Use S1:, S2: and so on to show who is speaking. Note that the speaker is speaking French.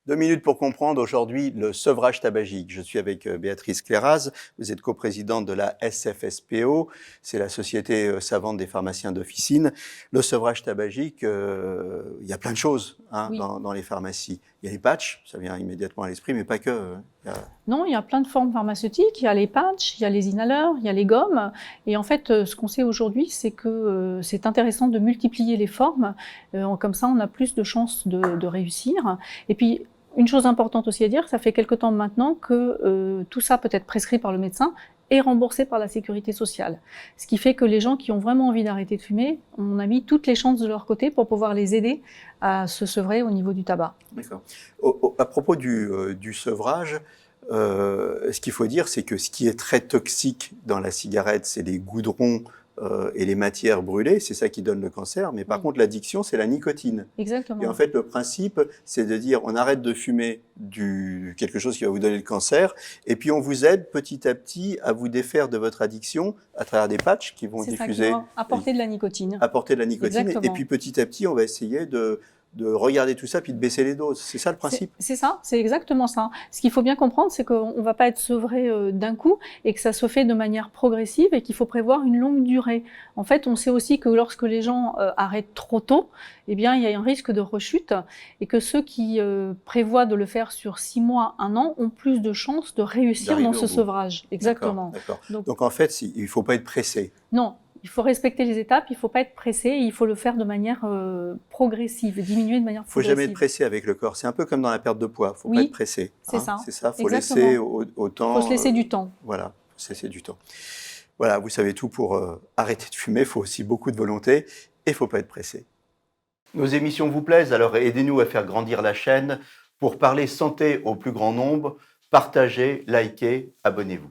S1: 2 minutes pour comprendre aujourd'hui le sevrage tabagique. Je suis avec Béatrice Cléraz, vous êtes coprésidente de la SFSPO, c'est la Société savante des pharmaciens d'officine. Le sevrage tabagique, il y a plein de choses
S2: Oui.
S1: dans les pharmacies. Il y a les patchs, ça vient immédiatement à l'esprit, mais pas que.
S2: Non, il y a plein de formes pharmaceutiques, il y a les patchs, il y a les inhaleurs, il y a les gommes. Et en fait, ce qu'on sait aujourd'hui, c'est que c'est intéressant de multiplier les formes. Comme ça, on a plus de chances de réussir. Et puis, une chose importante aussi à dire, ça fait quelque temps maintenant que tout ça peut être prescrit par le médecin et remboursé par la sécurité sociale. Ce qui fait que les gens qui ont vraiment envie d'arrêter de fumer, on a mis toutes les chances de leur côté pour pouvoir les aider à se sevrer au niveau du tabac.
S1: D'accord. À propos du sevrage, ce qu'il faut dire, c'est que ce qui est très toxique dans la cigarette, c'est les goudrons et les matières brûlées, c'est ça qui donne le cancer. Mais par contre, l'addiction, c'est la nicotine.
S2: Exactement.
S1: Et en fait, le principe, c'est de dire, on arrête de fumer quelque chose qui va vous donner le cancer, et puis on vous aide petit à petit à vous défaire de votre addiction à travers des patchs qui vont diffuser,
S2: apporter de la nicotine.
S1: Apporter de la nicotine. Et puis petit à petit, on va essayer de regarder tout ça puis de baisser les doses. C'est ça le principe?
S2: C'est ça, c'est exactement ça. Ce qu'il faut bien comprendre, c'est qu'on ne va pas être sevré d'un coup et que ça se fait de manière progressive et qu'il faut prévoir une longue durée. En fait, on sait aussi que lorsque les gens arrêtent trop tôt, eh bien, il y a un risque de rechute et que ceux qui prévoient de le faire sur 6 mois, 1 an, ont plus de chances de réussir dans ce sevrage. Exactement.
S1: D'accord. Donc en fait, il ne faut pas être pressé.
S2: Non. Il faut respecter les étapes, il ne faut pas être pressé, il faut le faire de manière progressive, diminuer de manière progressive.
S1: Il ne faut jamais être pressé avec le corps. C'est un peu comme dans la perte de poids, il ne faut pas être pressé.
S2: C'est ça.
S1: C'est ça, il faut laisser au temps.
S2: Il faut se laisser du temps.
S1: Voilà, il faut se laisser du temps. Voilà, vous savez tout pour arrêter de fumer, il faut aussi beaucoup de volonté et il ne faut pas être pressé. Nos émissions vous plaisent, alors aidez-nous à faire grandir la chaîne pour parler santé au plus grand nombre. Partagez, likez, abonnez-vous.